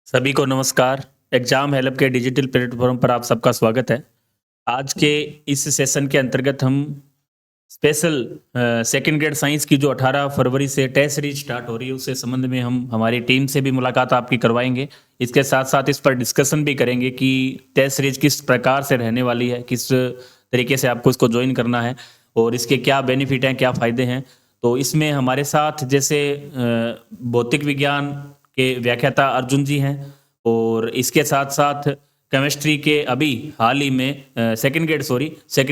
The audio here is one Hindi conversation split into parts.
सभी को नमस्कार। एग्जाम हेल्प के डिजिटल प्लेटफॉर्म पर आप सबका स्वागत है। आज के इस सेशन के अंतर्गत हम स्पेशल सेकंड ग्रेड साइंस की जो 18 फरवरी से टेस्ट सीरीज स्टार्ट हो रही है उसके संबंध में हम हमारी टीम से भी मुलाकात आपकी करवाएंगे। इसके साथ साथ इस पर डिस्कशन भी करेंगे कि टेस्ट सीरीज किस प्रकार से रहने वाली है, किस तरीके से आपको इसको ज्वाइन करना है और इसके क्या बेनिफिट हैं, क्या फ़ायदे हैं। तो इसमें हमारे साथ जैसे भौतिक विज्ञान के व्याख्याता अर्जुन जी हैं और इसके साथ साथ केमिस्ट्री के अभी हाल ही में सेकंड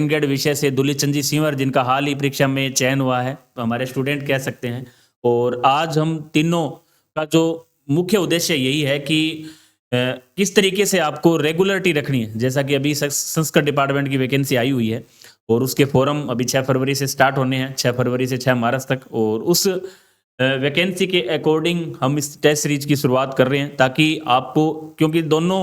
ग्रेड विषय से दुलीचंद जी सिंवर जिनका हाल ही परीक्षा में चयन हुआ है, तो हमारे स्टूडेंट कह सकते हैं। और आज हम तीनों का जो मुख्य उद्देश्य यही है कि किस तरीके से आपको रेगुलरिटी रखनी है। जैसा कि अभी संस्कृत डिपार्टमेंट की वैकेंसी आई हुई है और उसके फॉर्म अभी 6 फरवरी से स्टार्ट होने हैं, 6 फरवरी से 6 मार्च तक। और उस वैकेंसी के अकॉर्डिंग हम इस टेस्ट सीरीज की शुरुआत कर रहे हैं ताकि आपको, क्योंकि दोनों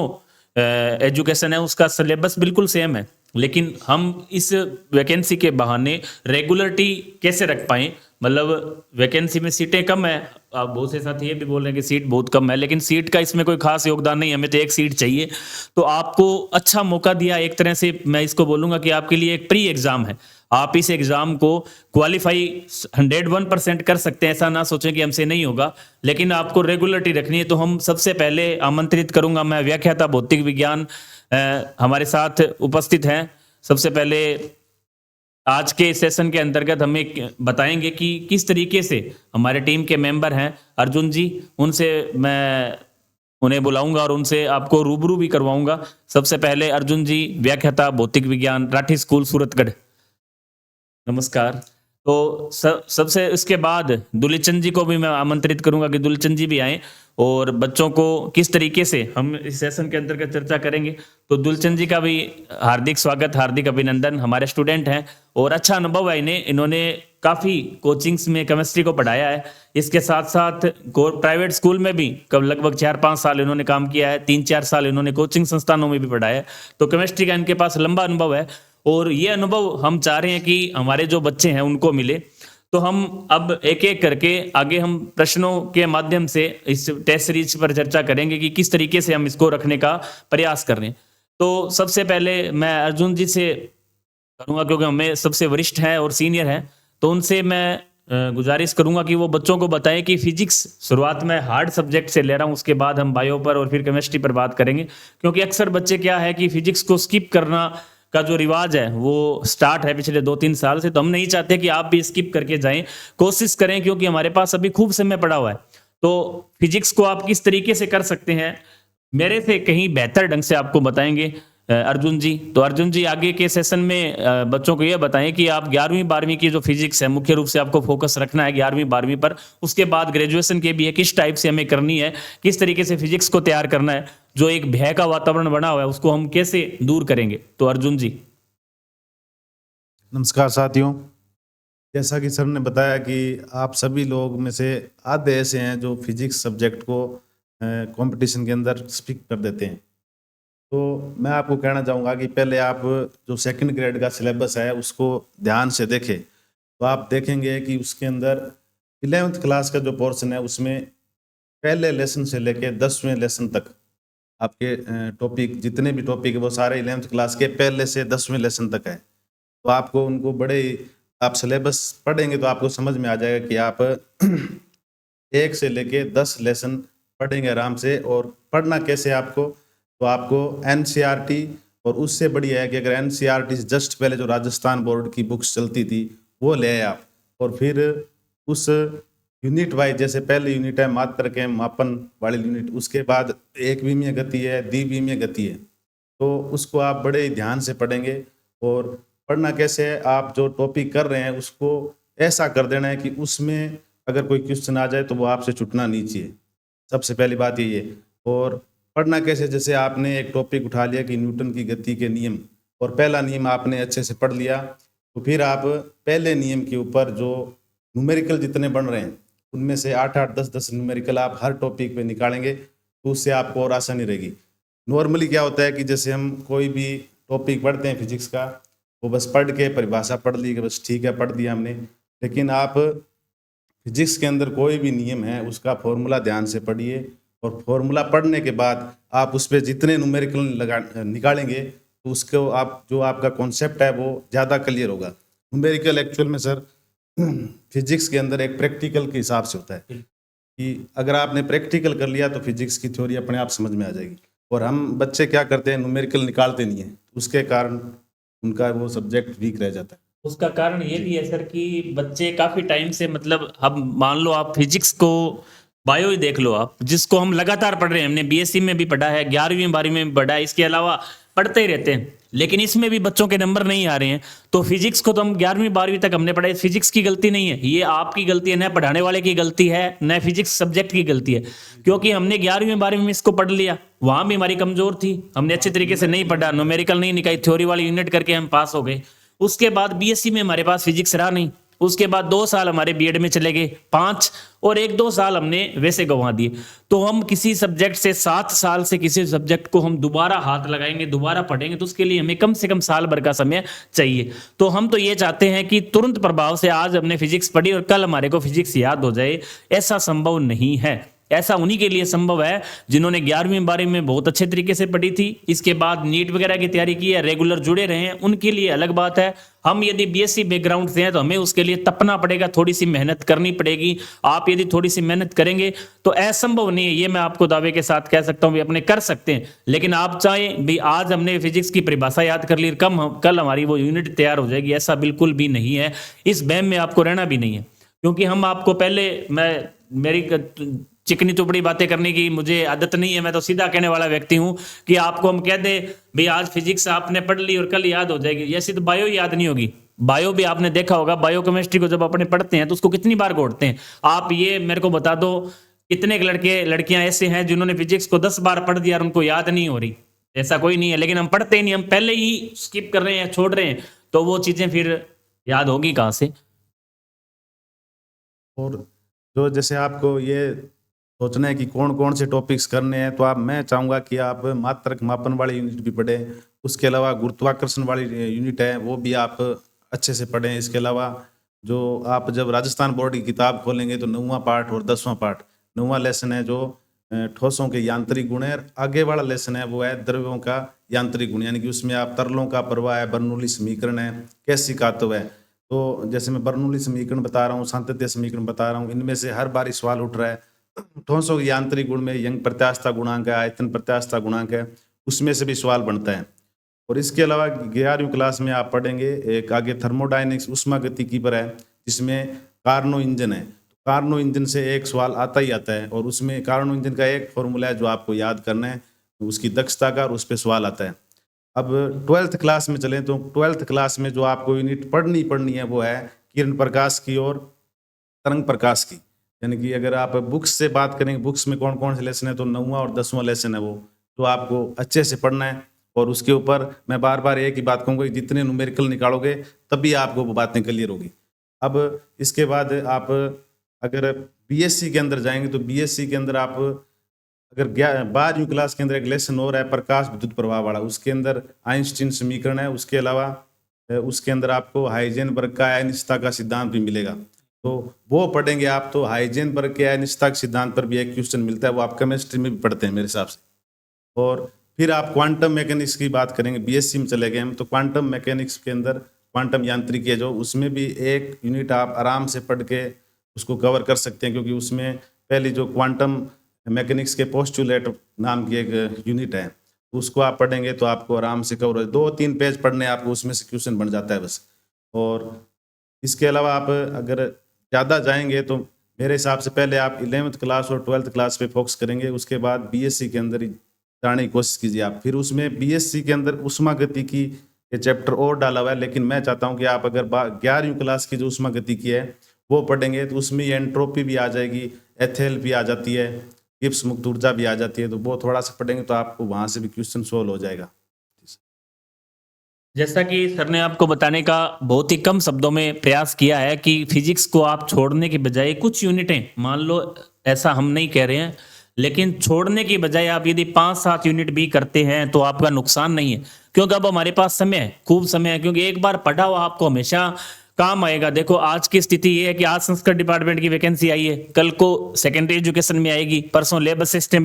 एजुकेशन है उसका सिलेबस बिल्कुल सेम है, लेकिन हम इस वैकेंसी के बहाने रेगुलरिटी कैसे रख पाएँ। मतलब वैकेंसी में सीटें कम है, आप बहुत से साथी ये भी बोल रहे हैं कि सीट बहुत कम है, लेकिन सीट का इसमें कोई खास योगदान नहीं है, हमें तो एक सीट चाहिए। तो आपको अच्छा मौका दिया एक तरह से, मैं इसको बोलूँगा कि आपके लिए एक प्री एग्ज़ाम है। आप इस एग्ज़ाम को क्वालिफाई 101% कर सकते हैं, ऐसा ना सोचें कि हमसे नहीं होगा, लेकिन आपको रेगुलरिटी रखनी है। तो हम सबसे पहले आमंत्रित करूँगा, मैं व्याख्याता भौतिक विज्ञान हमारे साथ उपस्थित हैं। सबसे पहले आज के सेशन के अंतर्गत हमें बताएंगे कि किस तरीके से हमारे टीम के मेंबर हैं अर्जुन जी, उनसे मैं उन्हें बुलाऊंगा और उनसे आपको रूबरू भी करवाऊंगा। सबसे पहले अर्जुन जी, व्याख्याता भौतिक विज्ञान, राठी स्कूल, सूरतगढ़। नमस्कार। तो सबसे इसके बाद दुलीचंद जी को भी मैं आमंत्रित करूंगा कि दुलीचंद जी भी आएं और बच्चों को किस तरीके से हम इस सेशन के अंतर्गत चर्चा करेंगे। तो दुलीचंद जी का भी हार्दिक स्वागत, हार्दिक अभिनंदन। हमारे स्टूडेंट हैं और अच्छा अनुभव है इन्होंने काफ़ी कोचिंग्स में केमिस्ट्री को पढ़ाया है। इसके साथ साथ प्राइवेट स्कूल में भी कब लगभग 4-5 साल इन्होंने काम किया है, 3-4 साल इन्होंने कोचिंग संस्थानों में भी पढ़ाया है। तो केमिस्ट्री का इनके पास लंबा अनुभव है और ये अनुभव हम चाह रहे हैं कि हमारे जो बच्चे हैं उनको मिले। तो हम अब एक एक करके आगे हम प्रश्नों के माध्यम से इस टेस्ट सीरीज पर चर्चा करेंगे कि किस तरीके से हम इसको रखने का प्रयास कर रहे हैं। तो सबसे पहले मैं अर्जुन जी से करूँगा, क्योंकि हमें सबसे वरिष्ठ हैं और सीनियर हैं, तो उनसे मैं गुजारिश करूँगा कि वो बच्चों को बताएं कि फिजिक्स शुरुआत में हार्ड सब्जेक्ट से ले रहा हूँ, उसके बाद हम बायो पर और फिर केमिस्ट्री पर बात करेंगे। क्योंकि अक्सर बच्चे क्या है कि फिजिक्स को स्किप करना का जो रिवाज है वो स्टार्ट है पिछले 2-3 साल से, तो हम नहीं चाहते कि आप भी स्किप करके जाएं। कोशिश करें, क्योंकि हमारे पास अभी खूब समय पड़ा हुआ है। तो फिजिक्स को आप किस तरीके से कर सकते हैं, मेरे से कहीं बेहतर ढंग से आपको बताएंगे अर्जुन जी। तो अर्जुन जी, आगे के सेशन में बच्चों को यह बताएं कि आप 11वीं 12वीं की जो फिजिक्स है मुख्य रूप से आपको फोकस रखना है 11वीं 12वीं पर। उसके बाद ग्रेजुएशन के भी है, किस टाइप से हमें करनी है, किस तरीके से फिजिक्स को तैयार करना है, जो एक भय का वातावरण बना हुआ है उसको हम कैसे दूर करेंगे। तो अर्जुन जी। नमस्कार साथियों, जैसा कि सर ने बताया कि आप सभी लोग में से आधे ऐसे हैं जो फिजिक्स सब्जेक्ट को कंपटीशन के अंदर स्पीक कर देते हैं। तो मैं आपको कहना चाहूँगा कि पहले आप जो सेकंड ग्रेड का सिलेबस है उसको ध्यान से देखें। तो आप देखेंगे कि उसके अंदर 11वीं क्लास का जो पोर्शन है उसमें पहले लेसन से लेके 10वें लेसन तक आपके टॉपिक, जितने भी टॉपिक है वो सारे 11वीं क्लास के पहले से 10वें लेसन तक है। तो आपको उनको बड़े आप सिलेबस पढ़ेंगे तो आपको समझ में आ जाएगा कि आप 1 से लेके 10 लेसन पढ़ेंगे आराम से। और पढ़ना कैसे आपको, तो आपको एनसीईआरटी, और उससे बढ़िया है कि अगर एनसीईआरटी से जस्ट पहले जो राजस्थान बोर्ड की बुक्स चलती थी वो ले आए आप, और फिर उस यूनिट वाइज, जैसे पहले यूनिट है मात्र के मापन वाली यूनिट, उसके बाद एक विमीय गति है, द्विविमीय गति है, तो उसको आप बड़े ध्यान से पढ़ेंगे। और पढ़ना कैसे है, आप जो टॉपिक कर रहे हैं उसको ऐसा कर देना है कि उसमें अगर कोई क्वेश्चन आ जाए तो वो आपसे छूटना नहीं चाहिए, सबसे पहली बात यही है। और पढ़ना कैसे, जैसे आपने एक टॉपिक उठा लिया कि न्यूटन की गति के नियम, और पहला नियम आपने अच्छे से पढ़ लिया, तो फिर आप पहले नियम के ऊपर जो न्यूमेरिकल जितने बन रहे हैं उनमें से 8-8, 10-10 न्यूमेरिकल आप हर टॉपिक पे निकालेंगे, तो उससे आपको और आसानी रहेगी। नॉर्मली क्या होता है कि जैसे हम कोई भी टॉपिक पढ़ते हैं फिजिक्स का, वो बस पढ़ के परिभाषा पढ़ ली कि बस ठीक है पढ़ दिया हमने, लेकिन आप फिजिक्स के अंदर कोई भी नियम है उसका फॉर्मूला ध्यान से पढ़िए और फॉर्मूला पढ़ने के बाद आप उस पर जितने न्यूमेरिकल निकालेंगे तो उसको आप जो आपका कॉन्सेप्ट है वो ज़्यादा क्लियर होगा। न्यूमेरिकल एक्चुअल में सर फिजिक्स के अंदर एक प्रैक्टिकल के हिसाब से होता है कि अगर आपने प्रैक्टिकल कर लिया तो फिजिक्स की थ्योरी अपने आप समझ में आ जाएगी। और हम बच्चे क्या करते हैं, न्यूमेरिकल निकालते नहीं है, उसके कारण उनका वो सब्जेक्ट वीक रह जाता है। उसका कारण ये भी है सर कि बच्चे काफी टाइम से, मतलब अब मान लो आप फिजिक्स को, बायो ही देख लो आप, जिसको हम लगातार पढ़ रहे हैं, हमने बीएससी में भी पढ़ा है, 11वीं 12वीं में पढ़ा है, इसके अलावा पढ़ते ही रहते हैं, लेकिन इसमें भी बच्चों के नंबर नहीं आ रहे हैं। तो फिजिक्स को तो हम 11वीं 12वीं तक हमने पढ़ा है, फिजिक्स की गलती नहीं है, ये आपकी गलती है, न पढ़ाने वाले की गलती है, न फिजिक्स सब्जेक्ट की गलती है, क्योंकि हमने 11वीं 12वीं में इसको पढ़ लिया, वहां भी हमारी कमजोर थी, हमने अच्छे तरीके से नहीं पढ़ा, न्यूमेरिकल नहीं निकाली, थ्योरी वाली यूनिट करके हम पास हो गए। उसके बाद बीएससी में हमारे पास फिजिक्स रहा नहीं, उसके बाद 2 साल हमारे बीएड में चले गए 5, और 1-2 साल हमने वैसे गंवा दिए। तो हम किसी सब्जेक्ट से 7 साल से किसी सब्जेक्ट को हम दोबारा हाथ लगाएंगे, दोबारा पढ़ेंगे, तो उसके लिए हमें कम से कम साल भर का समय चाहिए। तो हम तो ये चाहते हैं कि तुरंत प्रभाव से आज हमने फिजिक्स पढ़ी और कल हमारे को फिजिक्स याद हो जाए, ऐसा संभव नहीं है। ऐसा उन्हीं के लिए संभव है जिन्होंने 11वीं 12वीं में बहुत अच्छे तरीके से पढ़ी थी, इसके बाद नीट वगैरह की तैयारी की है, रेगुलर जुड़े रहे हैं, उनके लिए अलग बात है। हम यदि बीएससी बैकग्राउंड से हैं तो हमें उसके लिए तपना पड़ेगा, थोड़ी सी मेहनत करनी पड़ेगी। आप यदि थोड़ी सी मेहनत करेंगे तो असंभव नहीं है, ये मैं आपको दावे के साथ कह सकता हूं, भी अपने कर सकते हैं। लेकिन आप चाहें भी आज हमने फिजिक्स की परिभाषा याद कर ली, कल हमारी वो यूनिट तैयार हो जाएगी, ऐसा बिल्कुल भी नहीं है। इस वहम में आपको रहना भी नहीं है, क्योंकि हम आपको पहले, मेरी चिकनी चुपड़ी बातें करने की मुझे आदत नहीं है, मैं तो सीधा कहने वाला व्यक्ति हूं कि आपको हम कह दे भाई आज फिजिक्स आपने पढ़ ली और कल याद हो जाएगी, ऐसी तो बायो याद नहीं होगी। बायो भी आपने देखा होगा, बायो केमिस्ट्री को जब अपने पढ़ते हैं तो उसको कितनी बार घोटते हैं। आप ये मेरे को बता दो, कितने लड़के लड़कियां ऐसे हैं जिन्होंने फिजिक्स को 10 बार पढ़ दिया और उनको याद नहीं हो रही? ऐसा कोई नहीं है, लेकिन हम पढ़ते ही नहीं, हम पहले ही स्किप कर रहे हैं, छोड़ रहे हैं, तो वो चीजें फिर याद होगी कहां से। और जो जैसे आपको ये सोचना है कि कौन कौन से टॉपिक्स करने हैं, तो मैं चाहूँगा कि आप मात्रक मापन वाली यूनिट भी पढ़ें, उसके अलावा गुरुत्वाकर्षण वाली यूनिट है वो भी आप अच्छे से पढ़ें। इसके अलावा जो आप जब राजस्थान बोर्ड की किताब खोलेंगे तो 9वां पार्ट और 10वां पार्ट, 9वां लेसन है जो ठोसों के यांत्रिक गुण है, आगे वाला लेसन है वो है द्रव्यों का यांत्रिक गुण, यानी कि उसमें आप तरलों का प्रवाह है, बर्नौली समीकरण है, कैसिकात्व है। तो जैसे मैं बर्नौली समीकरण बता रहा हूँ, सांतत्य समीकरण बता रहा हूँ, इनमें से हर बार सवाल उठ रहा है। ठोसों के यांत्रिक गुण में यंग प्रत्यास्थता गुणांक है, आयतन प्रत्यास्थता गुणांक है, उसमें से भी सवाल बनता है। और इसके अलावा 11वीं क्लास में आप पढ़ेंगे एक आगे थर्मोडायनेमिक्स उष्मागतिकी पर है, जिसमें कार्नो इंजन है। कार्नो इंजन से एक सवाल आता ही आता है, और उसमें कार्नो इंजन का एक फॉर्मूला है जो आपको याद करना है, उसकी दक्षता का, और उस पर सवाल आता है। अब 12th क्लास में चलें तो 12th क्लास में जो आपको यूनिट पढ़नी है वो है किरण प्रकाश की और तरंग प्रकाश की। यानी कि अगर आप बुक्स से बात करेंगे, बुक्स में कौन कौन से लेसन है, तो 9वां और 10वां लेसन है वो तो आपको अच्छे से पढ़ना है। और उसके ऊपर मैं बार बार एक ही बात कहूँगा कि जितने न्यूमेरिकल निकालोगे तभी आपको वो बातें क्लियर होगी। अब इसके बाद आप अगर बीएससी के अंदर जाएंगे तो बीएससी के अंदर आप अगर 12वीं क्लास के अंदर एक लेसन और है प्रकाश विद्युत प्रवाह वाला, उसके अंदर आइंस्टीन समीकरण है, उसके अलावा उसके अंदर आपको हाइजेनबर्ग का अनिश्चितता का सिद्धांत भी मिलेगा, तो वो पढ़ेंगे आप। तो हाइजेनबर्ग के अनिश्चितता के सिद्धांत पर भी एक क्वेश्चन मिलता है, वो आप केमिस्ट्री में भी पढ़ते हैं मेरे हिसाब से। और फिर आप क्वांटम मैकेनिक्स की बात करेंगे, बीएससी में चले गए हम, तो क्वांटम मैकेनिक्स के अंदर क्वांटम यांत्रिकी है जो, उसमें भी एक यूनिट आप आराम से पढ़ के उसको कवर कर सकते हैं, क्योंकि उसमें पहली जो क्वांटम मैकेनिक्स के पोस्टुलेट नाम की एक यूनिट है, उसको आप पढ़ेंगे तो आपको आराम से कवर हो, 2-3 पेज पढ़ने आपको उसमें से क्वेश्चन बन जाता है बस। और इसके अलावा आप अगर ज़्यादा जाएंगे तो मेरे हिसाब से पहले आप 11th क्लास और 12th क्लास पे फोकस करेंगे, उसके बाद बीएससी के अंदर ही जाने की कोशिश कीजिए आप। फिर उसमें बीएससी के अंदर उष्मागतिकी के चैप्टर और डाला हुआ है, लेकिन मैं चाहता हूं कि आप अगर 11वीं क्लास की जो उष्मागतिकी है वो पढ़ेंगे तो उसमें एंट्रोपी भी आ जाएगी, एथेल्पी आ जाती है, गिब्स मुक्त ऊर्जा भी आ जाती है, तो वो थोड़ा सा पढ़ेंगे तो आपको वहां से भी क्वेश्चन सोल्व हो जाएगा। जैसा कि सर ने आपको बताने का बहुत ही कम शब्दों में प्रयास किया है कि फिजिक्स को आप छोड़ने की बजाय कुछ यूनिटें, मान लो ऐसा हम नहीं कह रहे हैं, लेकिन छोड़ने की बजाय आप यदि 5-7 यूनिट भी करते हैं तो आपका नुकसान नहीं है, क्योंकि अब हमारे पास समय है, खूब समय है, क्योंकि एक बार पढ़ा हुआ आपको हमेशा काम आएगा। देखो आज की स्थिति ये है कि आज संस्कृत डिपार्टमेंट की वैकेंसी आई है, कल को सेकेंडरी एजुकेशन में आएगी, परसों लैब असिस्टेंट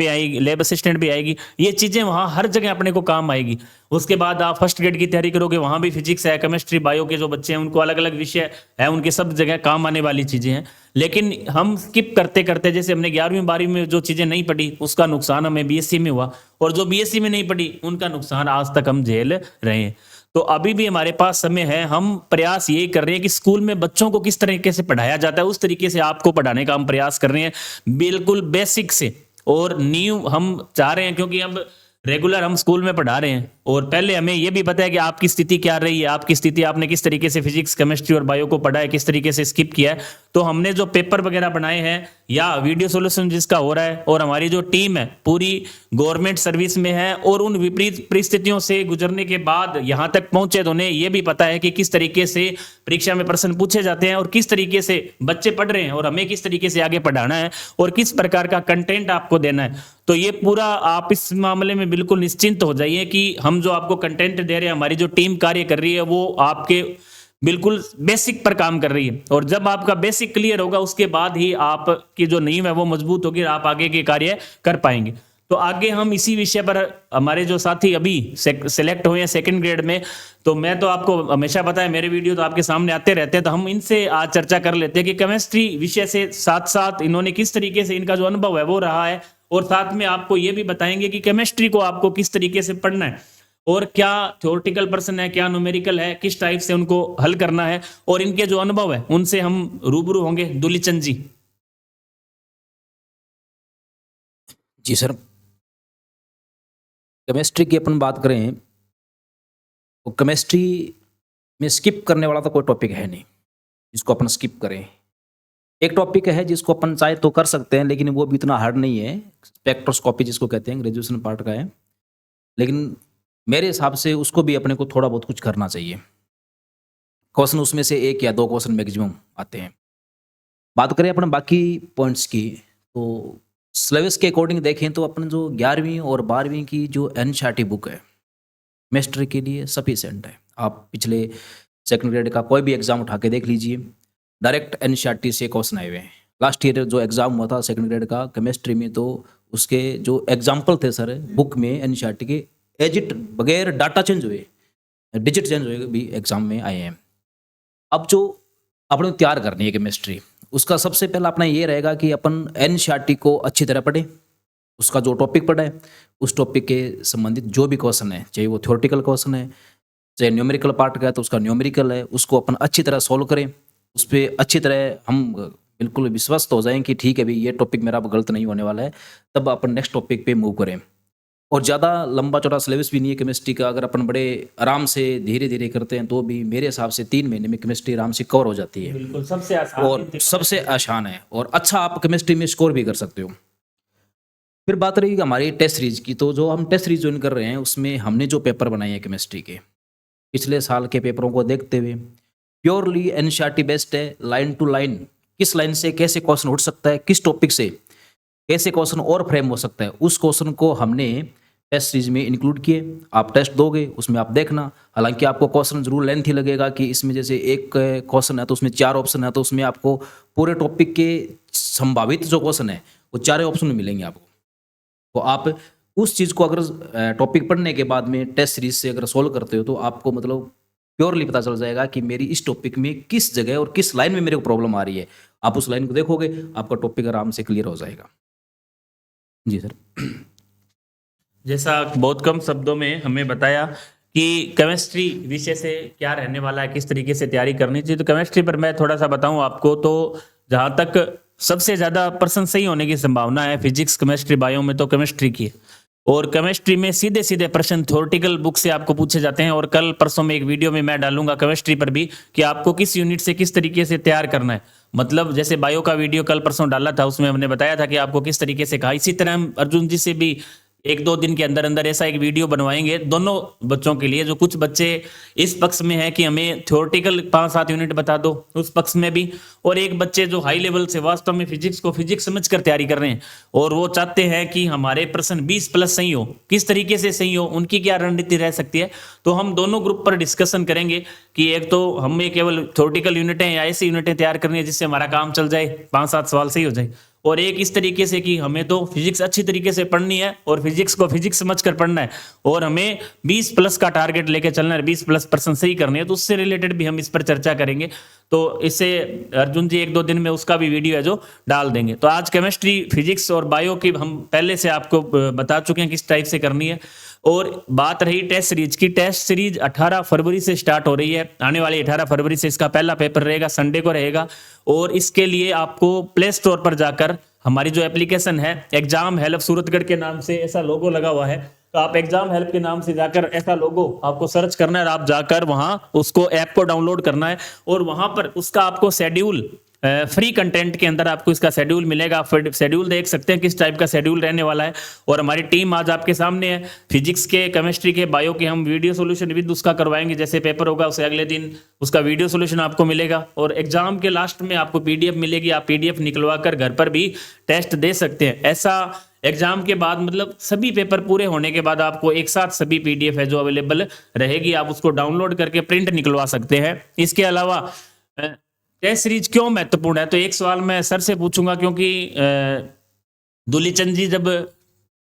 भी आएगी। ये चीजें वहां हर जगह अपने को काम आएगी। उसके बाद आप फर्स्ट ग्रेड की तैयारी करोगे, वहां भी फिजिक्स है, केमिस्ट्री, बायो के जो बच्चे हैं उनको अलग अलग विषय है, उनके सब जगह काम आने वाली चीजें हैं। लेकिन हम स्किप करते करते, जैसे हमने 11वीं 12वीं में जो चीजें नहीं पढ़ी उसका नुकसान हमें बीएससी में हुआ, और जो बीएससी में नहीं पढ़ी उनका नुकसान आज तक हम झेल रहे हैं। तो अभी भी हमारे पास समय है, हम प्रयास यही कर रहे हैं कि स्कूल में बच्चों को किस तरीके से पढ़ाया जाता है उस तरीके से आपको पढ़ाने का हम प्रयास कर रहे हैं, बिल्कुल बेसिक से। और नींव हम चाह रहे हैं, क्योंकि अब रेगुलर हम स्कूल में पढ़ा रहे हैं और पहले हमें यह भी पता है कि आपकी स्थिति क्या रही है, आपकी स्थिति, आपने किस तरीके से फिजिक्स, केमिस्ट्री और बायो को पढ़ा है, किस तरीके से स्किप किया है। तो हमने जो पेपर वगैरह बनाए हैं या वीडियो सॉल्यूशन जिसका हो रहा है, और हमारी जो टीम है पूरी गवर्नमेंट सर्विस में है, और उन विपरीत परिस्थितियों से गुजरने के बाद यहाँ तक पहुंचे तो उन्हें यह भी पता है कि किस तरीके से परीक्षा में प्रश्न पूछे जाते हैं और किस तरीके से बच्चे पढ़ रहे हैं और हमें किस तरीके से आगे पढ़ाना है और किस प्रकार का कंटेंट आपको देना है। तो ये पूरा आप इस मामले में बिल्कुल निश्चिंत हो जाइए कि हम जो आपको कंटेंट दे रहे हैं, हमारी जो टीम कार्य कर रही है वो आपके बिल्कुल बेसिक पर काम कर रही है। और जब आपका बेसिक क्लियर होगा उसके बाद ही आपकी जो नींव है वो मजबूत होगी, आप आगे के कार्य कर पाएंगे। तो आगे हम इसी विषय पर, हमारे जो साथी अभी सेलेक्ट हुए हैं सेकंड ग्रेड में, तो मैं तो आपको हमेशा पता है मेरे वीडियो तो आपके सामने आते रहते हैं, तो हम इनसे आज चर्चा कर लेते हैं कि केमिस्ट्री विषय से साथ साथ इन्होंने किस तरीके से इनका जो अनुभव है वो रहा है, और साथ में आपको ये भी बताएंगे कि केमिस्ट्री को आपको किस तरीके से पढ़ना है और क्या थ्योरेटिकल प्रश्न है, क्या न्यूमेरिकल है, किस टाइप से उनको हल करना है, और इनके जो अनुभव है उनसे हम रूबरू होंगे। दुलीचंद जी। जी सर, केमिस्ट्री की अपन बात करें तो केमिस्ट्री में स्किप करने वाला तो कोई टॉपिक है नहीं जिसको अपन स्किप करें। एक टॉपिक है जिसको अपन चाहे तो कर सकते हैं, लेकिन वो भी इतना हार्ड नहीं है, स्पेक्ट्रोस्कोपी जिसको कहते हैं, ग्रेजुएशन पार्ट का है, लेकिन मेरे हिसाब से उसको भी अपने को थोड़ा बहुत कुछ करना चाहिए। क्वेश्चन उसमें से 1 या 2 क्वेश्चन मैक्सिमम आते हैं। बात करें अपन बाकी पॉइंट्स की, तो सिलेबस के अकॉर्डिंग देखें तो अपन जो 11वीं और 12वीं की जो एनसीईआरटी बुक है सेमेस्टर के लिए सफिशिएंट है। आप पिछले सेकंड ग्रेड का कोई भी एग्जाम उठा के देख लीजिए, डायरेक्ट एनसीईआरटी से क्वेश्चन आए हुए हैं। लास्ट ईयर जो एग्जाम हुआ था सेकंड ग्रेड का केमिस्ट्री में, तो उसके जो एग्जाम्पल थे सर बुक में एनसीईआरटी के, एजिट बगैर डाटा चेंज हुए, डिजिट चेंज हुए भी एग्जाम में आए हैं। अब जो अपने तैयार करनी है केमिस्ट्री, उसका सबसे पहला अपना ये रहेगा कि अपन एनसीईआरटी को अच्छी तरह पढ़ें, उसका जो टॉपिक पढ़ा है उस टॉपिक के संबंधित जो भी क्वेश्चन है, चाहे वो थ्योरेटिकल क्वेश्चन है, चाहे न्यूमेरिकल पार्ट का है तो उसका न्यूमेरिकल है, उसको अपन अच्छी तरह सॉल्व करें। उस पर अच्छी तरह हम बिल्कुल विश्वस्त हो जाएं कि ठीक है भाई ये टॉपिक मेरा गलत नहीं होने वाला है, तब अपन नेक्स्ट टॉपिक पे मूव करें। और ज़्यादा लंबा चौड़ा सिलेबस भी नहीं है केमिस्ट्री का, अगर अपन बड़े आराम से धीरे धीरे करते हैं तो भी मेरे हिसाब से 3 महीने में केमिस्ट्री आराम से कवर हो जाती है। बिल्कुल सबसे आसान और सबसे आसान है, और अच्छा आप केमिस्ट्री में स्कोर भी कर सकते हो। फिर बात रही हमारी टेस्ट सीरीज की, तो जो हम टेस्ट सीरीज ज्वाइन कर रहे हैं उसमें हमने जो पेपर बनाए हैं केमिस्ट्री के, पिछले साल के पेपरों को देखते हुए प्योरली एनसीईआरटी बेस्ड है, लाइन टू लाइन, किस लाइन से कैसे क्वेश्चन उठ सकता है, किस टॉपिक से कैसे क्वेश्चन और फ्रेम हो सकता है, उस क्वेश्चन को हमने टेस्ट सीरीज में इंक्लूड किए। आप टेस्ट दोगे उसमें आप देखना, हालांकि आपको क्वेश्चन जरूर लेंथी लगेगा कि इसमें जैसे एक क्वेश्चन है तो उसमें 4 ऑप्शन है, तो उसमें आपको पूरे टॉपिक के संभावित जो क्वेश्चन है वो 4 ऑप्शन में मिलेंगे आपको। तो आप उस चीज़ को अगर टॉपिक पढ़ने के बाद में टेस्ट सीरीज से अगर सोल्व करते हो तो आपको मतलब प्योरली पता चल जाएगा कि मेरी इस टॉपिक में किस जगह और किस लाइन में मेरे को प्रॉब्लम आ रही है। आप उस लाइन को देखोगे, आपका टॉपिक आराम से क्लियर हो जाएगा। जी सर। जैसा बहुत कम शब्दों में हमें बताया कि केमिस्ट्री विषय से क्या रहने वाला है, किस तरीके से तैयारी करनी चाहिए, तो केमिस्ट्री पर मैं थोड़ा सा बताऊं आपको, तो जहां तक सबसे ज्यादा प्रश्न सही होने की संभावना है फिजिक्स, केमिस्ट्री, बायो में, तो केमिस्ट्री की है। और केमिस्ट्री में सीधे सीधे प्रश्न थ्योरेटिकल बुक से आपको पूछे जाते हैं, और कल परसों में एक वीडियो में मैं डालूंगा केमिस्ट्री पर भी कि आपको किस यूनिट से किस तरीके से तैयार करना है। मतलब जैसे बायो का वीडियो कल परसों डाला था, उसमें हमने बताया था कि आपको किस तरीके से कहा। इसी तरह हम अर्जुन जी से भी एक दो दिन के अंदर अंदर ऐसा एक वीडियो बनवाएंगे दोनों बच्चों के लिए। जो कुछ बच्चे इस पक्ष में है कि हमें थ्योरेटिकल 5-7 यूनिट बता दो, उस पक्ष में भी, और एक बच्चे जो हाई लेवल से वास्तव में फिजिक्स को फिजिक्स समझकर तैयारी कर रहे हैं और वो चाहते हैं कि हमारे प्रश्न 20+ सही हो, किस तरीके से सही हो, उनकी क्या रणनीति रह सकती है। तो हम दोनों ग्रुप पर डिस्कशन करेंगे कि एक तो हमें केवल थ्योरेटिकल यूनिटें या ऐसी यूनिटें तैयार करनी है जिससे हमारा काम चल जाए, 5-7 सवाल सही हो जाए, और एक इस तरीके से कि हमें तो फिजिक्स अच्छी तरीके से पढ़नी है और फिजिक्स को फिजिक्स समझकर पढ़ना है और हमें 20+ का टारगेट लेके चलना है, 20+ प्रश्न सही करने हैं। तो उससे रिलेटेड भी हम इस पर चर्चा करेंगे। तो इससे अर्जुन जी 1-2 दिन में उसका भी वीडियो है जो डाल देंगे। तो आज केमिस्ट्री, फिजिक्स और बायो की हम पहले से आपको बता चुके हैं किस टाइप से करनी है। और बात रही टेस्ट सीरीज की, टेस्ट सीरीज 18 फरवरी से स्टार्ट हो रही है। आने वाली 18 फरवरी से इसका पहला पेपर रहेगा, संडे को रहेगा। और इसके लिए आपको प्ले स्टोर पर जाकर हमारी जो एप्लीकेशन है एग्जाम हेल्प सूरतगढ़ के नाम से ऐसा लोगो लगा हुआ है, तो आप एग्जाम हेल्प के नाम से जाकर ऐसा लोगो आपको सर्च करना है और आप जाकर वहां उसको ऐप को डाउनलोड करना है और वहां पर उसका आपको शेड्यूल फ्री कंटेंट के अंदर आपको इसका शेड्यूल मिलेगा। आप शेड्यूल देख सकते हैं किस टाइप का शेड्यूल रहने वाला है। और हमारी टीम आज आपके सामने है, फिजिक्स के, केमिस्ट्री के, बायो के हम वीडियो सोल्यूशन विद उसका करवाएंगे। जैसे पेपर होगा उसे अगले दिन उसका वीडियो सोल्यूशन आपको मिलेगा और एग्जाम के लास्ट में आपको पीडीएफ मिलेगी। आप पीडीएफ निकलवा कर घर पर भी टेस्ट दे सकते हैं। ऐसा एग्जाम के बाद मतलब सभी पेपर पूरे होने के बाद आपको एक साथ सभी पीडीएफ है जो अवेलेबल रहेगी, आप उसको डाउनलोड करके प्रिंट निकलवा सकते हैं। इसके अलावा टेस्ट सीरीज क्यों महत्वपूर्ण है, तो एक सवाल मैं सर से पूछूंगा, क्योंकि दुलीचंद जी जब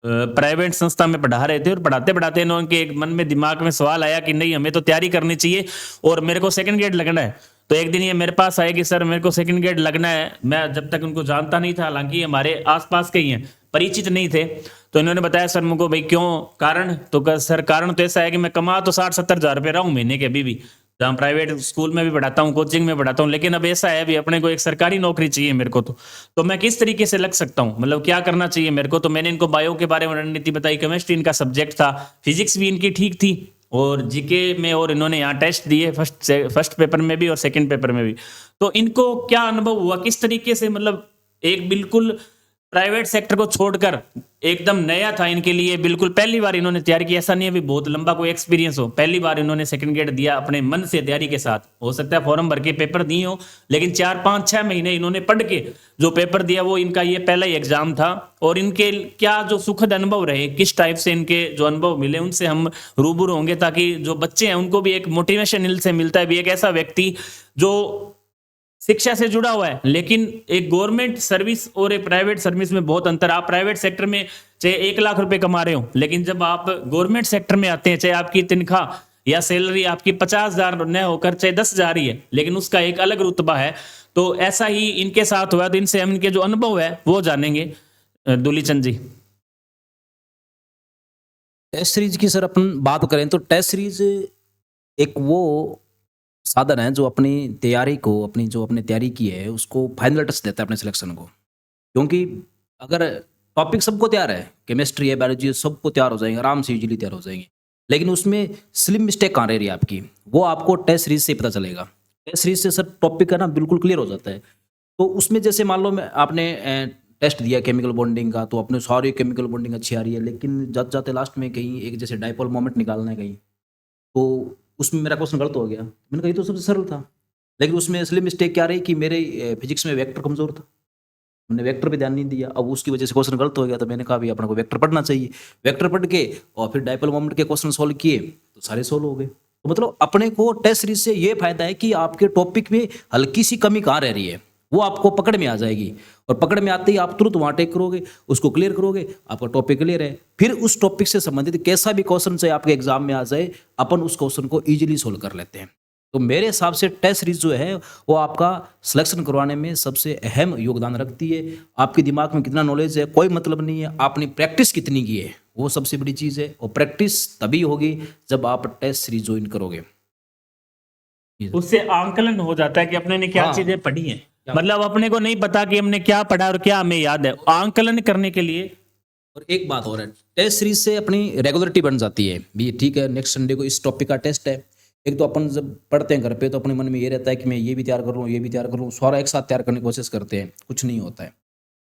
प्राइवेट संस्था में पढ़ा रहे थे और पढ़ाते पढ़ाते उनके एक मन में दिमाग में सवाल आया कि नहीं हमें तो तैयारी करनी चाहिए और मेरे को सेकंड ग्रेड लगना है। तो एक दिन ये मेरे पास आए कि सर मेरे को सेकंड ग्रेड लगना है। मैं जब तक उनको जानता नहीं था, हालांकि हमारे आसपास के ही हैं, परिचित नहीं थे। तो इन्होंने बताया सर मुझको भाई क्यों, कारण, तो सर कारण तो ऐसा है कि मैं कमा तो 60-70 हज़ार रुपये रहा हूँ महीने के अभी भी, जहाँ प्राइवेट स्कूल में भी पढ़ाता हूँ, कोचिंग में पढ़ाता हूँ, लेकिन अब ऐसा है भी अपने को एक सरकारी नौकरी चाहिए मेरे को। तो मैं किस तरीके से लग सकता हूँ, मतलब क्या करना चाहिए मेरे को। तो मैंने इनको बायो के बारे में रणनीति बताई, केमिस्ट्री इनका सब्जेक्ट था, फिजिक्स भी इनकी ठीक थी और जीके में, और इन्होंने यहाँ टेस्ट दिए फर्स्ट पेपर में भी और सेकंड पेपर में भी। तो इनको क्या अनुभव हुआ, किस तरीके से, मतलब एक बिल्कुल प्राइवेट सेक्टर को छोड़कर एकदम नया था इनके लिए, बिल्कुल पहली बार इन्होंने तैयारी की। ऐसा नहीं है भी बहुत लंबा कोई एक्सपीरियंस हो, पहली बार इन्होंने सेकंड ग्रेड दिया अपने मन से तैयारी के साथ। हो सकता है फॉर्म भर के पेपर दिए हो, लेकिन 4-5-6 महीने इन्होंने पढ़ के जो पेपर दिया वो इनका ये पहला ही एग्जाम था। और इनके क्या जो सुखद अनुभव रहे, किस टाइप से इनके जो अनुभव मिले, उनसे हम रूबरू होंगे ताकि जो बच्चे हैं उनको भी एक मोटिवेशन इनसे मिलता है भी, एक ऐसा व्यक्ति जो शिक्षा से जुड़ा हुआ है। लेकिन एक गवर्नमेंट सर्विस और एक प्राइवेट सर्विस में बहुत अंतर। आप प्राइवेट सेक्टर में चाहे 1 लाख रुपए कमा रहे हो, लेकिन जब आप गवर्नमेंट सेक्टर में आते हैं, चाहे आपकी तनख्वाह या सैलरी आपकी 50,000 न होकर चाहे 10,000 ही है, लेकिन उसका एक अलग रुतबा है। तो ऐसा ही इनके साथ हुआ। तो इनसे हम इनके जो अनुभव है वो जानेंगे। दुलीचंद जी, टेस्ट सीरीज की सर अपन बात करें तो टेस्ट सीरीज एक वो साधन है जो अपनी तैयारी को, अपनी जो अपने तैयारी की है उसको फाइनल टच देता है अपने सिलेक्शन को। क्योंकि अगर टॉपिक सबको तैयार है, केमिस्ट्री है, बायोलॉजी है, सबको तैयार हो जाएंगे, आराम से यूजिली तैयार हो जाएंगे, लेकिन उसमें स्लिम मिस्टेक कहाँ रह रही है आपकी, वो आपको टेस्ट सीरीज से पता चलेगा। टेस्ट सीरीज से सर टॉपिक है ना बिल्कुल क्लियर हो जाता है। तो उसमें जैसे मान लो आपने टेस्ट दिया केमिकल बॉन्डिंग का, तो अपने सारी केमिकल बॉन्डिंग अच्छी आ रही है, लेकिन जाते जाते लास्ट में कहीं एक जैसे डाइपोल मोमेंट निकालना है कहीं, तो उसमें मेरा क्वेश्चन गलत हो गया। मैंने कहा ये तो सबसे सरल था, लेकिन उसमें असली मिस्टेक क्या रही कि मेरे फिजिक्स में वेक्टर कमजोर था, मैंने वेक्टर पे ध्यान नहीं दिया। अब उसकी वजह से क्वेश्चन गलत हो गया। तो मैंने कहा भी अपने को वेक्टर पढ़ना चाहिए। वेक्टर पढ़ के और फिर डाइपोल मोमेंट के क्वेश्चन सॉल्व किए तो सारे सॉल्व हो गए। तो मतलब अपने को टेस्ट सीरीज से ये फायदा है कि आपके टॉपिक में हल्की सी कमी कहाँ रह रही है वो आपको पकड़ में आ जाएगी, और पकड़ में आते ही आप तुरंत वहाँ टेक करोगे, उसको क्लियर करोगे, आपका टॉपिक क्लियर है। फिर उस टॉपिक से संबंधित कैसा भी क्वेश्चन चाहे आपके एग्जाम में आ जाए, अपन उस क्वेश्चन को इजीली सोल्व कर लेते हैं। तो मेरे हिसाब से टेस्ट सीरीज जो है वो आपका सिलेक्शन करवाने में सबसे अहम योगदान रखती है। आपके दिमाग में कितना नॉलेज है कोई मतलब नहीं है, आपने प्रैक्टिस कितनी की है वो सबसे बड़ी चीज़ है। और प्रैक्टिस तभी होगी जब आप टेस्ट सीरीज ज्वाइन करोगे, उससे आंकलन हो जाता है कि अपने ने क्या चीजें पढ़ी हैं। मतलब अपने को नहीं पता कि हमने क्या पढ़ा और क्या हमें याद है, आंकलन करने के लिए। और एक बात और है, टेस्ट सीरीज से अपनी रेगुलरिटी बन जाती है भी, ठीक है नेक्स्ट संडे को इस टॉपिक का टेस्ट है। एक तो अपन जब पढ़ते हैं घर पे तो अपने मन में ये रहता है कि मैं ये भी तैयार कर लूँ, ये भी तैयार कर लूँ, सारा एक साथ तैयार करने की कोशिश करते हैं, कुछ नहीं होता है।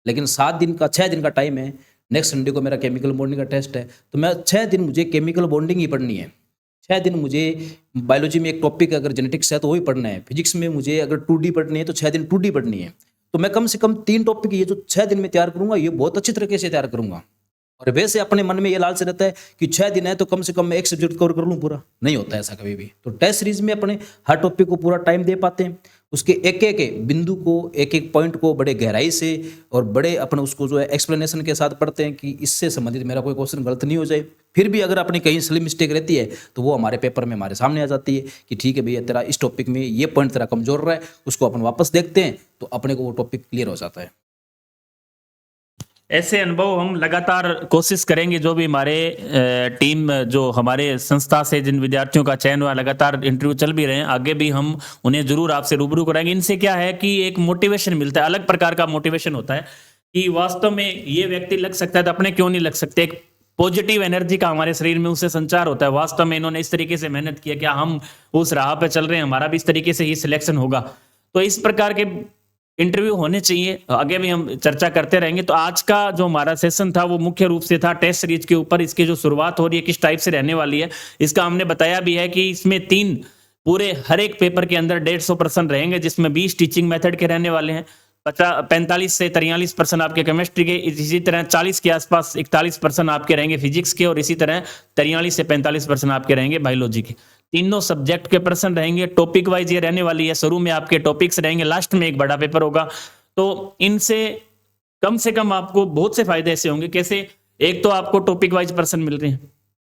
लेकिन 7 दिन का 6 दिन का टाइम है, नेक्स्ट संडे को मेरा केमिकल बॉन्डिंग का टेस्ट है, तो मैं 6 दिन मुझे केमिकल बॉन्डिंग ही पढ़नी है। 6 दिन मुझे बायोलॉजी में एक टॉपिक अगर जेनेटिक्स है तो वही पढ़ना है, फिजिक्स में मुझे अगर 2D पढ़नी है तो 6 दिन 2D पढ़नी है। तो मैं कम से कम 3 टॉपिक ये जो 6 दिन में तैयार करूंगा, ये बहुत अच्छी तरीके से तैयार करूंगा। और वैसे अपने मन में ये लालच रहता है कि 6 दिन है तो कम से कम मैं एक सब्जेक्ट कवर कर लूँ पूरा, नहीं होता है ऐसा कभी भी। तो टेस्ट सीरीज में अपने हर टॉपिक को पूरा टाइम दे पाते हैं, उसके एक एक बिंदु को, एक एक पॉइंट को बड़े गहराई से और बड़े अपने उसको जो है एक्सप्लेनेशन के साथ पढ़ते हैं कि इससे संबंधित मेरा कोई क्वेश्चन गलत नहीं हो जाए। फिर भी अगर अपनी कहीं स्लिप मिस्टेक रहती है तो वो हमारे पेपर में हमारे सामने आ जाती है कि ठीक है भैया तेरा इस टॉपिक में ये पॉइंट तेरा कमजोर रहा है, उसको अपन वापस देखते हैं तो अपने को वो टॉपिक क्लियर हो जाता है। ऐसे अनुभव हम लगातार कोशिश करेंगे, जो भी हमारे टीम, जो हमारे संस्था से जिन विद्यार्थियों का चयन हुआ, लगातार इंटरव्यू चल भी रहे हैं, आगे भी हम उन्हें जरूर आपसे रूबरू कराएंगे। इनसे क्या है कि एक मोटिवेशन मिलता है, अलग प्रकार का मोटिवेशन होता है कि वास्तव में ये व्यक्ति लग सकता है तो अपने क्यों नहीं लग सकते। एक पॉजिटिव एनर्जी का हमारे शरीर में उससे संचार होता है, वास्तव में इन्होंने इस तरीके से मेहनत किया, क्या हम उस राह पे चल रहे हैं, हमारा भी इस तरीके से ही सिलेक्शन होगा। तो इस प्रकार के इंटरव्यू होने चाहिए, आगे भी हम चर्चा करते रहेंगे। तो आज का जो हमारा सेशन था वो मुख्य रूप से था टेस्ट सीरीज के ऊपर। इसकी जो शुरुआत हो रही है किस टाइप से रहने वाली है, इसका हमने बताया भी है कि इसमें 3 पूरे हर एक पेपर के अंदर 150 प्रश्न रहेंगे, जिसमें 20 टीचिंग मेथड के रहने वाले हैं, 45 से 43% आपके केमिस्ट्री के, इसी तरह 40 के आसपास 41% आपके रहेंगे फिजिक्स के, और इसी तरह 43 से 45% आपके रहेंगे बायोलॉजी के। तीनों सब्जेक्ट के प्रश्न रहेंगे, टॉपिक वाइज ये रहने वाली है। शुरू में आपके टॉपिक्स रहेंगे, लास्ट में एक बड़ा पेपर होगा। तो इनसे कम से कम आपको बहुत से फायदे ऐसे होंगे। कैसे? एक तो आपको टॉपिक वाइज प्रश्न मिल रहे हैं,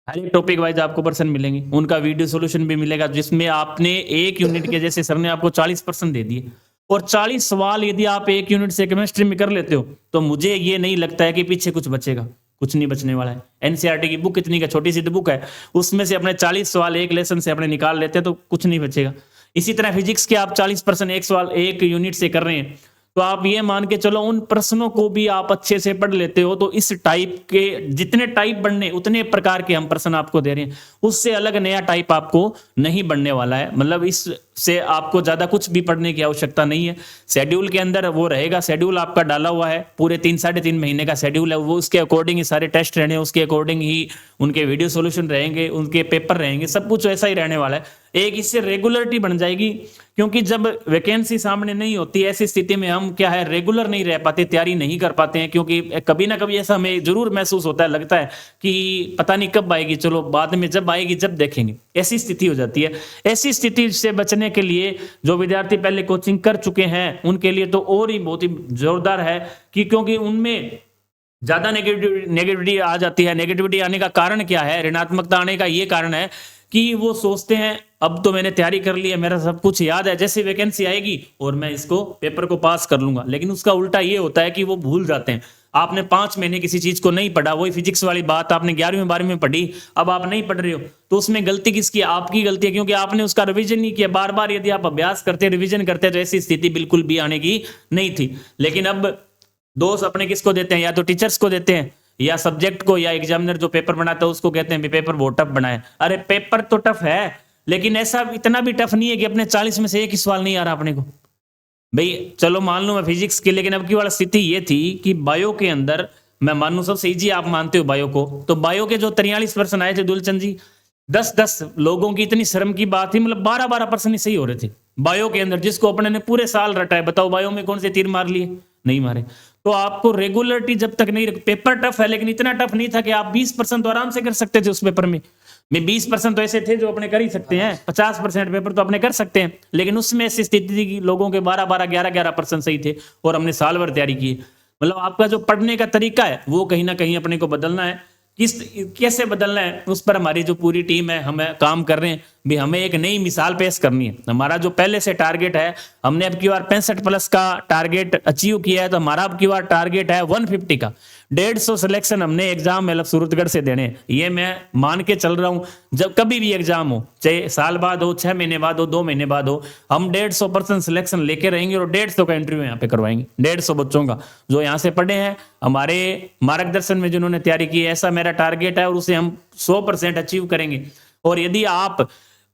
हर एक टॉपिक वाइज आपको प्रश्न मिलेंगे, उनका वीडियो सोल्यूशन भी मिलेगा, जिसमें आपने एक यूनिट के, जैसे सर ने आपको 40 प्रश्न दे दिए और 40 सवाल यदि आप एक यूनिट से केमिस्ट्री में कर लेते हो तो मुझे ये नहीं लगता है कि पीछे कुछ बचेगा, कुछ नहीं बचने वाला है। एनसीईआरटी की बुक कितनी का, छोटी सी बुक है, उसमें से अपने 40 सवाल एक लेसन से अपने निकाल लेते हैं तो कुछ नहीं बचेगा। इसी तरह फिजिक्स के आप 40% एक सवाल एक यूनिट से कर रहे हैं, तो आप ये मान के चलो उन प्रश्नों को भी आप अच्छे से पढ़ लेते हो। तो इस टाइप के जितने टाइप बनने उतने प्रकार के हम प्रश्न आपको दे रहे हैं, उससे अलग नया टाइप आपको नहीं बनने वाला है। मतलब इससे आपको ज्यादा कुछ भी पढ़ने की आवश्यकता नहीं है। शेड्यूल के अंदर वो रहेगा, शेड्यूल आपका डाला हुआ है, पूरे 3-3.5 महीने का शेड्यूल है, वो उसके अकॉर्डिंग ही सारे टेस्ट रहने, उसके अकॉर्डिंग ही उनके वीडियो सोल्यूशन रहेंगे, उनके पेपर रहेंगे, सब कुछ ऐसा ही रहने वाला है। एक इससे रेगुलरिटी बन जाएगी, क्योंकि जब वैकेंसी सामने नहीं होती ऐसी स्थिति में हम क्या है रेगुलर नहीं रह पाते, तैयारी नहीं कर पाते हैं, क्योंकि कभी ना कभी ऐसा हमें जरूर महसूस होता है, लगता है कि पता नहीं कब आएगी, चलो बाद में जब आएगी जब देखेंगे, ऐसी स्थिति हो जाती है। ऐसी स्थिति से बचने के लिए जो विद्यार्थी पहले कोचिंग कर चुके हैं उनके लिए तो और ही बहुत ही जोरदार है कि क्योंकि उनमें ज्यादा नेगेटिविटी आ जाती है। नेगेटिविटी आने का कारण क्या है, ऋणात्मकता आने का ये कारण है कि वो सोचते हैं अब तो मैंने तैयारी कर ली है, मेरा सब कुछ याद है, जैसे वैकेंसी आएगी और मैं इसको पेपर को पास कर लूंगा। लेकिन उसका उल्टा ये होता है कि वो भूल जाते हैं। आपने 5 महीने किसी चीज को नहीं पढ़ा, वही फिजिक्स वाली बात आपने 11वीं 12वीं में पढ़ी, अब आप नहीं पढ़ रहे हो, तो उसमें गलती किसकी? आपकी गलती है, क्योंकि आपने उसका रिवीजन नहीं किया। बार बार यदि आप अभ्यास करते, रिवीजन करते, तो ऐसी स्थिति बिल्कुल भी आने की नहीं थी। लेकिन अब दोष अपने किसको देते हैं? या तो टीचर्स को देते हैं, या सब्जेक्ट को, या एग्जामिनर जो पेपर बनाता है उसको कहते हैं पेपर बहुत टफ बनाए। अरे पेपर तो टफ है, लेकिन ऐसा इतना भी टफ नहीं है कि अपने 40 में से एक ही सवाल नहीं आ रहा अपने को। भाई चलो मान लो मैं फिजिक्स की, लेकिन अब की वाली स्थिति ये थी कि बायो के अंदर मैं मानू सबसे इजी आप मानते हो बायो को, तो बायो के जो 43% आए थे दुलचंद जी, 10-10 लोगों की इतनी शर्म की बात थी, मतलब 12-12% ही सही हो रहे थे बायो के अंदर, जिसको अपने ने पूरे साल रटा है। बताओ बायो में कौन से तीर मार लिए? नहीं मारे। तो आपको रेगुलरिटी जब तक नहीं, पेपर टफ है लेकिन इतना टफ नहीं था कि आप 20% तो आराम से कर सकते थे उस पेपर में 20% तो ऐसे थे जो अपने कर ही सकते हैं, 50% पेपर तो अपने कर सकते हैं, लेकिन उसमें ऐसी स्थिति थी कि लोगों के 12-12, 11-11% सही थे और हमने साल भर तैयारी की। मतलब आपका जो पढ़ने का तरीका है वो कहीं ना कहीं अपने को बदलना है। कैसे बदलना है उस पर हमारी जो पूरी टीम है हमें काम कर रहे हैं भी। हमें एक नई मिसाल पेश करनी है। हमारा जो पहले से टारगेट है, हमने अब की बार 65+ का टारगेट अचीव किया है, तो हमारा अब की बार टारगेट है 150 का। 150 सिलेक्शन हमने एग्जाम सूरतगढ़ से देने, ये मैं मान के चल रहा हूं। जब कभी भी एग्जाम हो, चाहे साल बाद हो, 6 महीने बाद हो, 2 महीने बाद हो, हम 150% सिलेक्शन लेके रहेंगे और 150 का इंटरव्यू यहाँ पे करवाएंगे। 150 बच्चों का जो यहाँ से पढ़े हैं, हमारे मार्गदर्शन में जिन्होंने तैयारी की है, ऐसा मेरा टारगेट है और उसे हम 100% अचीव करेंगे। और यदि आप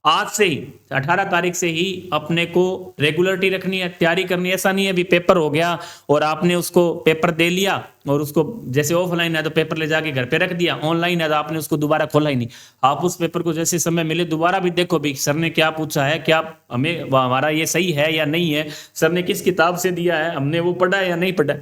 आज से ही 18 तारीख से ही अपने को रेगुलरिटी रखनी है, तैयारी करनी है। ऐसा नहीं है अभी पेपर हो गया और आपने उसको पेपर दे लिया और उसको जैसे ऑफलाइन है तो पेपर ले जाके घर पे रख दिया, ऑनलाइन है तो आपने उसको दोबारा खोला ही नहीं। आप उस पेपर को जैसे समय मिले दोबारा भी देखो भी सर ने क्या पूछा है, क्या हमें हमारा ये सही है या नहीं है, सर ने किस किताब से दिया है, हमने वो पढ़ा है या नहीं पढ़ा।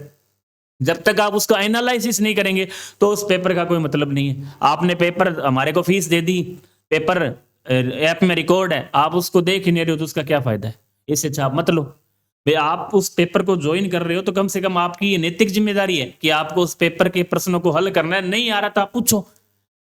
जब तक आप उसका एनालिसिस नहीं करेंगे तो उस पेपर का कोई मतलब नहीं है। आपने पेपर हमारे को फीस दे दी, पेपर ऐप में रिकॉर्ड है, आप उसको देख ही नहीं रहे हो तो उसका क्या फायदा है। इससे अच्छा आप मत लो भाई। आप उस पेपर को ज्वाइन कर रहे हो तो कम से कम आपकी ये नैतिक जिम्मेदारी है कि आपको उस पेपर के प्रश्नों को हल करना है। नहीं आ रहा था आप पूछो,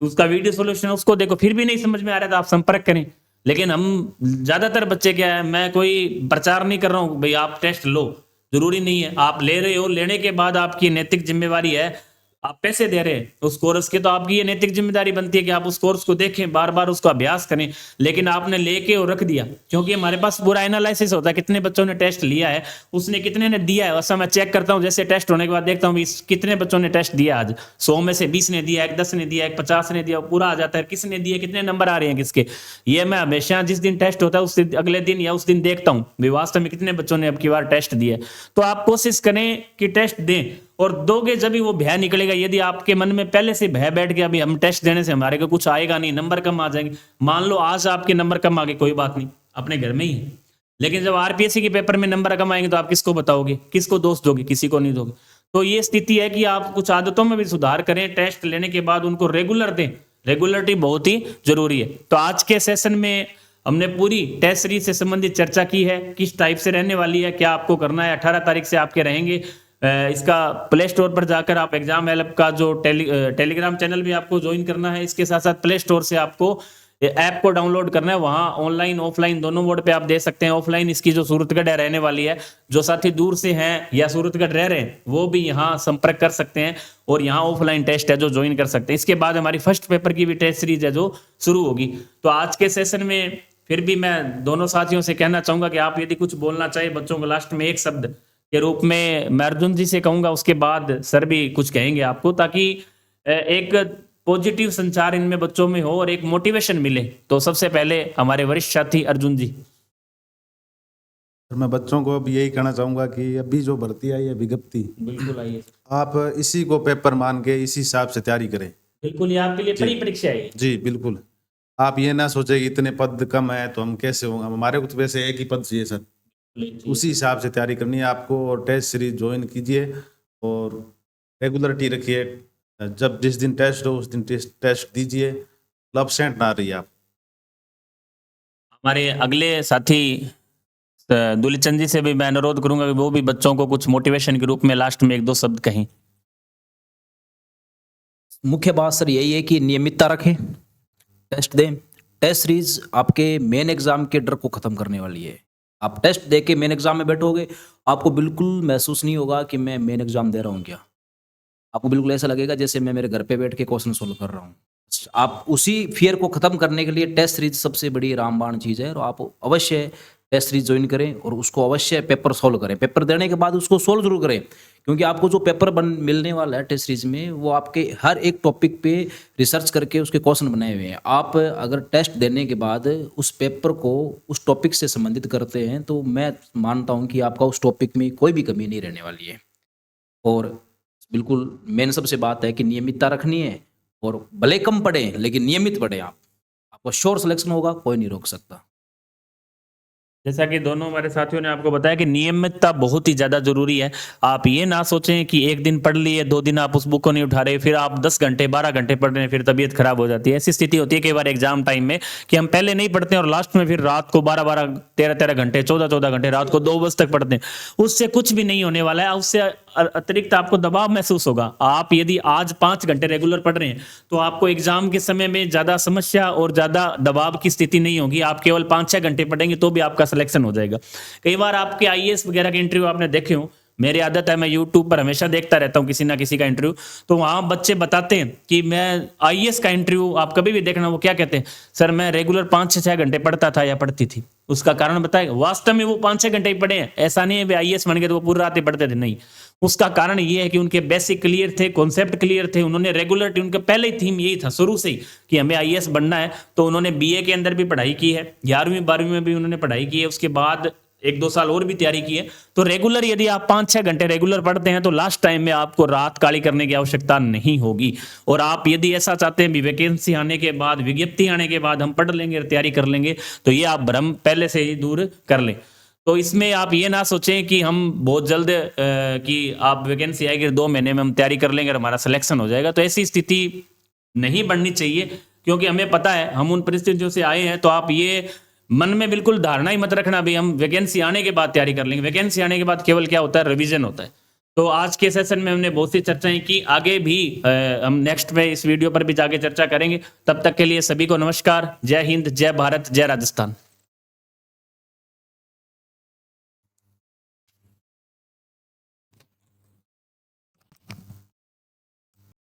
उसका वीडियो सोल्यूशन उसको देखो, फिर भी नहीं समझ में आ रहा था आप संपर्क करें। लेकिन हम ज्यादातर बच्चे क्या है, मैं कोई प्रचार नहीं कर रहा हूँ भाई आप टेस्ट लो, जरूरी नहीं है। आप ले रहे हो, लेने के बाद आपकी नैतिक जिम्मेवारी है, आप पैसे दे रहे हैं उस कोर्स के तो आपकी ये नैतिक जिम्मेदारी बनती है कि आप उस कोर्स को देखें, बार बार उसका अभ्यास करें। लेकिन आपने लेके और रख दिया, क्योंकि हमारे पास पूरा एनालिसिस होता है कितने बच्चों ने टेस्ट लिया है, उसने कितने ने दिया है। ऐसा मैं चेक करता हूँ, जैसे टेस्ट होने के बाद देखता हूँ कितने बच्चों ने टेस्ट दिया आज, 100 में से 20 ने दिया, 10 ने दिया, 50 ने दिया, पूरा आ जाता है किसने दिया, कितने नंबर आ रहे हैं किसके। ये मैं हमेशा जिस दिन टेस्ट होता है उस अगले दिन या उस दिन देखता हूँ वास्तव में कितने बच्चों ने अब की बार टेस्ट दिए। तो आप कोशिश करें कि टेस्ट दें, और दोगे जब भी वो भय निकलेगा। यदि आपके मन में पहले से भय बैठ गया अभी हम टेस्ट देने से हमारे को कुछ आएगा नहीं, नंबर कम आ जाएंगे, मान लो आज आपके नंबर कम आ गए, कोई बात नहीं, अपने घर में ही है। लेकिन जब आरपीएससी के पेपर में नंबर कम आएंगे तो आप किसको बताओगे, किसको दोष दोगे, किसी को नहीं दोगे। तो ये स्थिति है कि आप कुछ आदतों में भी सुधार करें, टेस्ट लेने के बाद उनको रेगुलर दें, रेगुलरिटी बहुत ही जरूरी है। तो आज के सेशन में हमने पूरी टेस्ट सीरीज से संबंधित चर्चा की है, किस टाइप से रहने वाली है, क्या आपको करना है। 18 तारीख से आपके रहेंगे। इसका प्ले स्टोर पर जाकर आप एग्जाम हेल्प का जो टेलीग्राम चैनल भी आपको ज्वाइन करना है, इसके साथ साथ प्ले स्टोर से आपको ऐप को डाउनलोड करना है। वहां ऑनलाइन ऑफलाइन दोनों मोड पे आप दे सकते हैं। ऑफलाइन इसकी जो सूरतगढ़ है रहने वाली है, जो साथी दूर से हैं या सूरतगढ़ रह रहे हैं वो भी यहाँ संपर्क कर सकते हैं और यहाँ ऑफलाइन टेस्ट है जो ज्वाइन कर सकते हैं। इसके बाद हमारी फर्स्ट पेपर की भी टेस्ट सीरीज है जो शुरू होगी। तो आज के सेशन में फिर भी मैं दोनों साथियों से कहना चाहूंगा कि आप यदि कुछ बोलना चाहिए बच्चों को लास्ट में एक शब्द के रूप में, मैं अर्जुन जी से कहूंगा, उसके बाद सर भी कुछ कहेंगे आपको, ताकि एक पॉजिटिव संचार इनमें बच्चों में हो और एक मोटिवेशन मिले। तो सबसे पहले हमारे वरिष्ठ साथी अर्जुन जी। मैं बच्चों को अब यही कहना चाहूंगा कि अभी जो भर्ती आई है विज्ञप्ति, बिल्कुल आइए, आप इसी को पेपर मान के इसी हिसाब से तैयारी करें। बिल्कुल, ये आपके लिए बड़ी परीक्षा है। जी बिल्कुल, आप ये ना सोचे कि इतने पद कम है तो हम कैसे होंगे, हमारे को तो वैसे एक ही पद चाहिए सर, उसी हिसाब से तैयारी करनी है आपको। और टेस्ट सीरीज ज्वाइन कीजिए और रेगुलरिटी रखिए, जब जिस दिन टेस्ट हो उस दिन टेस्ट दीजिए, एब्सेंट ना रहिए आप। हमारे अगले साथी दुलीचंद जी से भी मैं अनुरोध करूंगा कि वो भी बच्चों को कुछ मोटिवेशन के रूप में लास्ट में एक दो शब्द कहें। मुख्य बात सर यही है कि नियमितता रखें, टेस्ट दें। टेस्ट सीरीज आपके मेन एग्जाम के डर को खत्म करने वाली है। आप टेस्ट दे के मेन एग्जाम में बैठोगे, आपको बिल्कुल महसूस नहीं होगा कि मैं मेन एग्जाम दे रहा हूँ क्या। आपको बिल्कुल ऐसा लगेगा जैसे मैं मेरे घर पे बैठ के क्वेश्चन सोल्व कर रहा हूँ। आप उसी फियर को खत्म करने के लिए टेस्ट सीरीज सबसे बड़ी रामबाण चीज़ है। और आप अवश्य टेस्ट सीरीज ज्वाइन करें और उसको अवश्य पेपर सोल्व करें। पेपर देने के बाद उसको सोल्व जरूर करें, क्योंकि आपको जो पेपर मिलने वाला है टेस्ट सीरीज में, वो आपके हर एक टॉपिक पे रिसर्च करके उसके क्वेश्चन बनाए हुए हैं। आप अगर टेस्ट देने के बाद उस पेपर को उस टॉपिक से संबंधित करते हैं तो मैं मानता हूं कि आपका उस टॉपिक में कोई भी कमी नहीं रहने वाली है। और बिल्कुल मेन सबसे बात है कि नियमितता रखनी है, और भले कम पढ़ें लेकिन नियमित पढ़ें। आपको श्योर सिलेक्शन होगा, कोई नहीं रोक सकता। जैसा कि दोनों हमारे साथियों ने आपको बताया कि नियमितता बहुत ही ज्यादा जरूरी है। आप ये ना सोचें कि एक दिन पढ़ लिए, 2 दिन आप उस बुक को नहीं उठा रहे, फिर आप 10 घंटे 12 घंटे पढ़ रहे हैं, फिर तबीयत खराब हो जाती है। ऐसी स्थिति होती है कई बार एग्जाम टाइम में कि हम पहले नहीं पढ़ते हैं और लास्ट में फिर रात को 12-12 13-13 घंटे 14-14 घंटे रात को 2 बजे तक पढ़ते हैं। उससे कुछ भी नहीं होने वाला है, उससे अतिरिक्त आपको दबाव महसूस होगा। आप यदि आज 5 घंटे रेगुलर पढ़ रहे हैं तो आपको एग्जाम के समय में ज्यादा समस्या और ज्यादा दबाव की स्थिति नहीं होगी। आप केवल 5-6 घंटे पढ़ेंगे तो भी आपका सिलेक्शन हो जाएगा। कई बार आपके आईएएस वगैरह के इंटरव्यू आपने देखे हो, मेरी आदत है मैं यूट्यूब पर हमेशा देखता रहता हूं किसी ना किसी का इंटरव्यू, तो वहां बच्चे बताते हैं कि मैं आईएएस का इंटरव्यू आप कभी भी देखना, वो क्या कहते हैं, सर मैं रेगुलर 5 से 6 घंटे पढ़ता था या पढ़ती थी। उसका कारण बताएगा? वास्तव में वो 5-6 घंटे ही पढ़े हैं, ऐसा नहीं है वे आईएएस बन गए तो वो पूरी रात ही पढ़ते थे, नहीं। उसका कारण ये है कि उनके बेसिक क्लियर थे, कॉन्सेप्ट क्लियर थे, उन्होंने रेगुलरिटी, उनका पहले ही थीम यही था शुरू से ही कि हमें आईएएस बनना है। तो उन्होंने बीए के अंदर भी पढ़ाई की है, 11वीं 12वीं में भी उन्होंने पढ़ाई की है, उसके बाद 1-2 साल और भी तैयारी की है। तो रेगुलर यदि आप 5-6 घंटे रेगुलर पढ़ते हैं तो लास्ट टाइम में आपको रात काली करने की आवश्यकता नहीं होगी। और आप यदि ऐसा चाहते हैं भी वैकेंसी आने के बाद, विज्ञप्ति आने के बाद हम पढ़ लेंगे, तैयारी कर लेंगे, तो ये आप भ्रम पहले से ही दूर कर लें। तो इसमें आप ये ना सोचें कि हम बहुत जल्द कि आप वैकेंसी आएगी 2 महीने में हम तैयारी कर लेंगे और हमारा सिलेक्शन हो जाएगा, तो ऐसी स्थिति नहीं बननी चाहिए। क्योंकि हमें पता है हम उन परिस्थितियों से आए हैं। तो आप ये मन में बिल्कुल धारणा ही मत रखना भी हम वैकेंसी आने के बाद तैयारी कर लेंगे। वैकेंसी आने के बाद केवल क्या होता है, रिवीजन होता है। तो आज के सेशन में हमने बहुत सी चर्चाएं की, आगे भी हम नेक्स्ट में इस वीडियो पर भी जाके चर्चा करेंगे। तब तक के लिए सभी को नमस्कार, जय हिंद, जय भारत, जय राजस्थान।